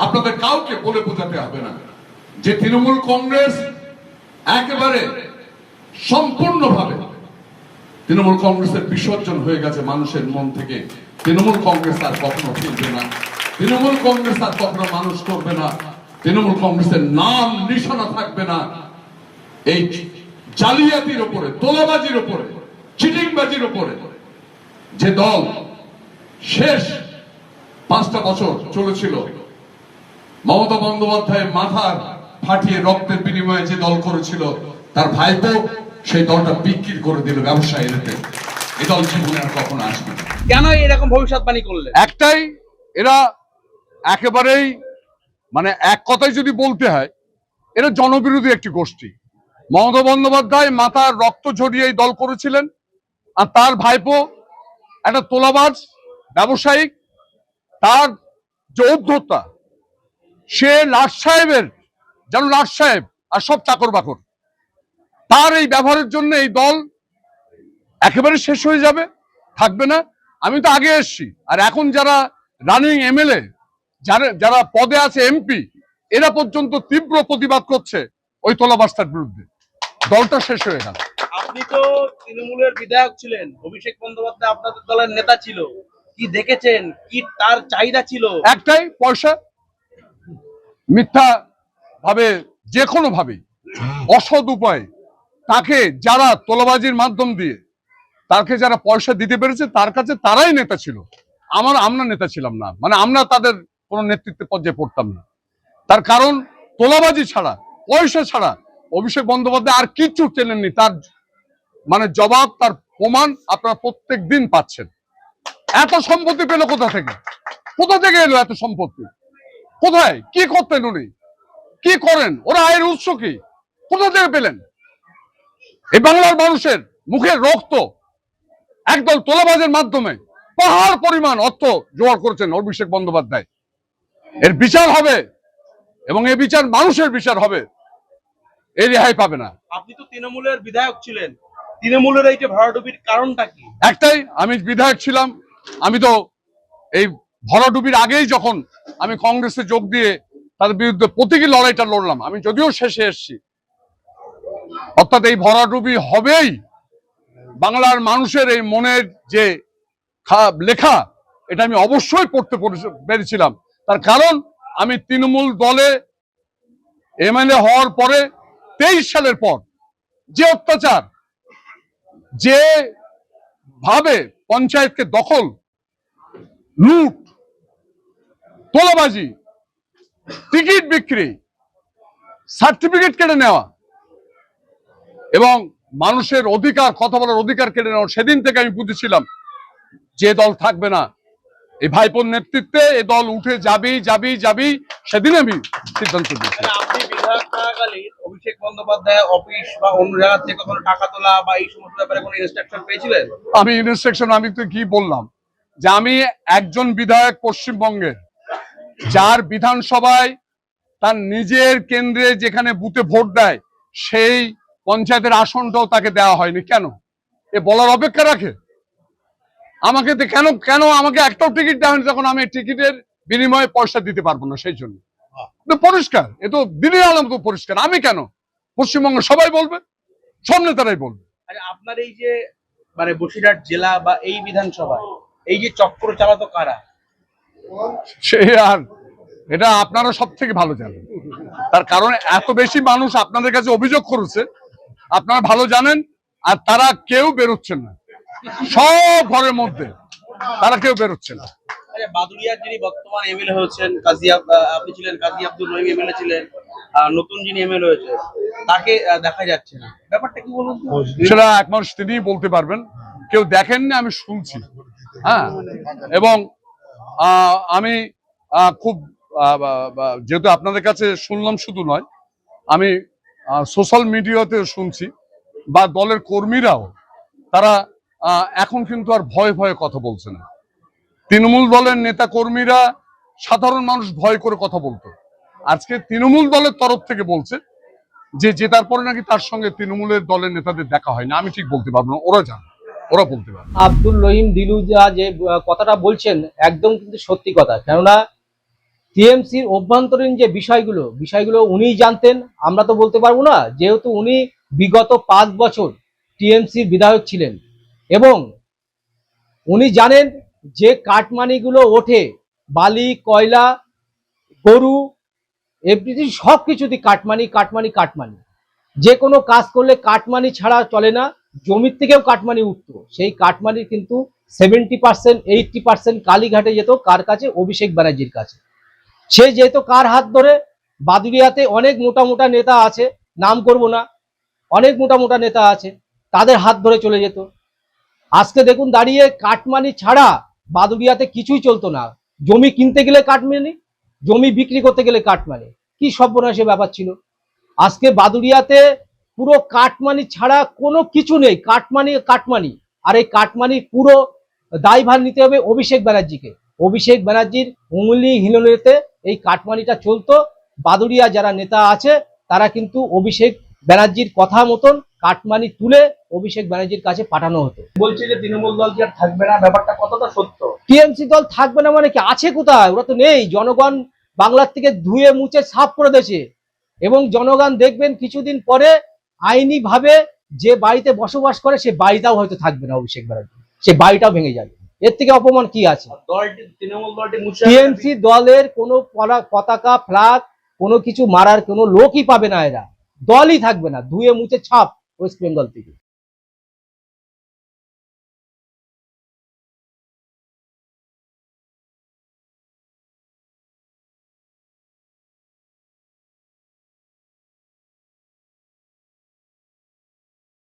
আপনাদের কাউকে বলে বোঝাতে হবে না যে তৃণমূল কংগ্রেস একেবারে সম্পূর্ণভাবে তৃণমূল কংগ্রেসের বিসর্জন হয়ে গেছে মানুষের মন থেকে। তৃণমূল কংগ্রেস আর কখনো ফিরবে না, তৃণমূল কংগ্রেস আর কখনো মানুষ করবে না, তৃণমূল কংগ্রেসের নাম নিশানা থাকবে না এই জালিয়াতির উপরে, তোলাবাজির উপরে, চিটিংবাজির উপরে। যে দল শেষ 5টা বছর চলেছিল, মমতা বন্দ্যোপাধ্যায় মাথার ফাটিয়ে রক্তের বিনিময়ে যে দল করেছিল, তার ভাইপো সেই দলটা বিক্রি করে দিল ব্যবসায়ীদেরকে। এই দল জীবনে আর কখনো আসবে না। কেন এরকম ভবিষ্যৎবাণী করলেন? একটাই, এরা একেবারেই মানে এক কথায় যদি বলতে হয়, এরা জনবিরোধী একটি গোষ্ঠী। মমতা বন্দ্যোপাধ্যায় মাথার রক্ত ঝরিয়ে এই দল করেছিলেন, আর তার ভাইপো একটা তোলাবাজ ব্যবসায়িক। তার যে উদ্ধতা, সে লাট সাহেবের যেন লাট সাহেব আর সব চাকর বাকর। তার এই ব্যবহারের জন্য এই দল একেবারে শেষ হয়ে যাবে, থাকবে না। আমি তো আগে এসছি, আর এখন যারা রানিং এমএলএ, যারা পদে আছে এমপি, এরা পর্যন্ত তীব্র প্রতিবাদ করছে ওই তোলাবাজটার বিরুদ্ধে। দলটা শেষ হয়ে গেল। আপনি তো তৃণমূলের বিধায়ক ছিলেন, অভিষেক বন্দ্যোপাধ্যায় আপনাদের দলের নেতা ছিল। কি দেখেছেন, কি তার চাহিদা ছিল? একটাই, পয়সা। মিথ্যা ভাবে, যে কোনো ভাবে, অসৎ উপায়ে তাকে যারা তোলাবাজির মাধ্যম দিয়ে তাকে যারা পয়সা দিতে পেরেছে, তার কাছে তারাই নেতা ছিল। আমরা নেতা ছিলাম না, মানে আমরা তাদের কোনো নেতৃত্বের পর্যায়ে পড়তাম না। তার কারণ তোলাবাজি ছাড়া, পয়সা ছাড়া অভিষেক বন্দ্যোপাধ্যায় আর কিচ্ছু চেনেননি। তার মানে জবাব, তার প্রমাণ আপনারা প্রত্যেক দিন পাচ্ছেন। এত সম্পত্তি পেল কোথা থেকে? কোথা থেকে এলো এত সম্পত্তি? কোথায় কি করতেন উনি? কি করেন? ওরা আয়ের উৎস কি? কোথা থেকে পেলেন? এই বাংলার মানুষের মুখের রক্ত একদল তোলাবাজের মাধ্যমে পাহাড় পরিমাণ অর্থ জোগাড় করেছেন অভিষেক বন্দ্যোপাধ্যায়। এর বিচার হবে, এবং এই বিচার মানুষের বিচার হবে, এই রেহাই পাবে না। আপনি তো তৃণমূলের বিধায়ক ছিলেন, তৃণমূলের এই যে ভরাডুবির কারণটা কি? একটাই, আমি বিধায়ক ছিলাম। আমি তো এই ভরাডুবির আগেই যখন আমি কংগ্রেসে যোগ দিয়ে তাদের বিরুদ্ধে প্রতীকী লড়াইটা লড়লাম, আমি যদিও শেষে এসেছি। অর্থাৎ এই ভরাডুবি হবেই, বাংলার মানুষের এই মনের যে লেখা, এটা আমি অবশ্যই পড়তে পেরেছিলাম। তার কারণ আমি তৃণমূল দলে এমএলএ হওয়ার পরে 23 সালের পর যে অত্যাচার, যে ভাবে পঞ্চায়েতকে দখল, লুট, তোলাবাজি, টিকিট বিক্রি, সার্টিফিকেট কেড়ে নেওয়া এবং মানুষের অধিকার, কথা বলার অধিকার কেড়ে নেওয়া, সেদিন থেকে আমি বুঝেছিলাম যে দল থাকবে না। এই ভাইপোর নেতৃত্বে এ দল উঠে যাবেই। সেদিন আমি সিদ্ধান্ত দিয়েছি। আপনি বিধায়ক থাকাকালীন অভিষেক বন্দ্যোপাধ্যায় অফিস বা অন্য জায়গা থেকে কোনো টাকা তোলা বা এই সমস্ত ব্যাপারে কোনো ইনস্ট্রাকশন পেয়েছিলেন? আমি ইনস্ট্রাকশন, আমি তো কি বললাম যে আমি একজন বিধায়ক পশ্চিমবঙ্গের, যার বিধানসভায় তার নিজের কেন্দ্রে যেখানে বুথে ভোট দেয়, সেই পঞ্চায়েতের আসনটাও তাকে দেওয়া হয়নি। কেন? এ বলার অপেক্ষা রাখে? আমাকে কেন আমাকে একটাও টিকিট দেওয়া হয়নি, তখন আমি টিকিটের বিনিময়ে পয়সা দিতে পারবো না। সেই জন্য পরিষ্কার, এ তো দিনের আলম তো পরিষ্কার। আমি কেন? পশ্চিমবঙ্গ সবাই বলবে, সব নেতারাই বলবে। আপনার এই যে মানে বসিরহাট জেলা বা এই বিধানসভা, এই যে চক্র চালাতো কারা? সে আর এটা আপনারা সব থেকে ভালো জানেন। তার কারণ এত বেশি মানুষ আপনাদের কাছে অভিযোগ করেছে, আপনারা ভালো জানেন। আর তারা কেউ বেরোচ্ছেন না, সব ঘরের মধ্যে, তারা কেউ বেরোচ্ছে না। বাদুড়িয়ার যিনি বর্তমান এমএলএ হয়েছেন, আপনি ছিলেন, কাজী আব্দুল রহিম এমএলএ ছিলেন, নতুন যিনি এমএলএ হয়েছে তাকে দেখা যাচ্ছে না। ব্যাপারটা কি বলুন তো? সেটা এক মানুষ তিনিই বলতে পারবেন। কেউ দেখেননি, আমি শুনছি। হ্যাঁ, এবং আমি খুব যেহেতু আপনাদের কাছে শুনলাম শুধু নয়, আমি সোশ্যাল মিডিয়াতে শুনছি, বা দলের কর্মীরাও, তারা এখন কিন্তু আর ভয়ে কথা বলছে না। তৃণমূল দলের নেতা কর্মীরা, সাধারণ মানুষ ভয় করে কথা বলতো, আজকে তৃণমূল দলের তরফ থেকে বলছে যে জেতার পরে নাকি তার সঙ্গে তৃণমূলের দলের নেতাদের দেখা হয় না। আমি ঠিক বলতে পারবো না, ওরা জানে, ওরা বলতে পারবে। আব্দুল রহিম দিলু যে কথাটা বলছেন একদম কিন্তু সত্যি কথা। কেননা টিএমসির অভ্যন্তরীণ যে বিষয়গুলো উনিই জানতেন, আমরা তো বলতে পারবো না, যেহেতু উনি বিগত 5 বছর টিএমসির বিধায়ক ছিলেন এবং উনি জানেন যে কাটমানিগুলো ওঠে, বালি, কয়লা, গরু, এভরিথিং সব কিছুতেই কাটমানি কাটমানি কাটমানি। যে কোনো কাজ করলে কাটমানি ছাড়া চলে না। জমির থেকেও কাটমানি উঠতো, সেই কাটমানির কিন্তু 70% 80% কালীঘাটে যেত কার কাছে? অভিষেক ব্যানার্জির কাছে। সে যেহেতু কার হাত ধরে? বাদুড়িয়াতে অনেক মোটা মোটা নেতা আছে, নাম করব না, অনেক মোটা মোটা নেতা আছে, তাদের হাত ধরে চলে যেত। আজকে দেখুন দাঁড়িয়ে কাটমানি ছাড়া বাদুড়িয়াতে কিছুই চলতো না। জমি কিনতে গেলে কাটমানি, জমি বিক্রি করতে গেলে কাটমানি। কি সর্বনাশী ব্যাপার ছিল। আজকে বাদুড়িয়াতে পুরো কাটমানি ছাড়া কোনো কিছু নেই, কাটমানি কাটমানি। আর এই কাটমানি পুরো দায়ভার নিতে হবে অভিষেক ব্যানার্জিকে। অভিষেক ব্যানার্জির উঙ্গলি হিলনেতে এই কাটমানিটা চলতো। বাদুড়িয়া যারা নেতা আছে তারা কিন্তু অভিষেক ব্যানার্জির কথা মতন কাটমানি তুলে অভিষেক ব্যানার্জির কাছে পাঠানো হতো। বলছে যে তৃণমূল দল কি আর থাকবে না, ব্যাপারটা কতটা সত্য? টিএমসি দল থাকবে না মানে কি? আছে কোথায়? ওরা তো নেই। জনগণ বাংলার থেকে ধুয়ে মুছে সাফ করে দিয়েছে এবং জনগণ দেখবেন কিছুদিন পরে আইনি ভাবে যে বাড়িতে বসবাস করে সে বাড়িটাও হয়তো থাকবে না অভিষেক ব্যানার্জি, সে বাড়িটাও ভেঙে যাবে। এর থেকে অপমান কি আছে? দলটি, তৃণমূল দলটি মুছে টিএমসি দলের কোনো পতাকা, ফ্ল্যাগ, কোনো কিছু মারার কোনো লোকই পাবে না। এরা দলই থাকবে না, ধুয়ে মুছে ছাপ ওয়েস্ট বেঙ্গল থেকে।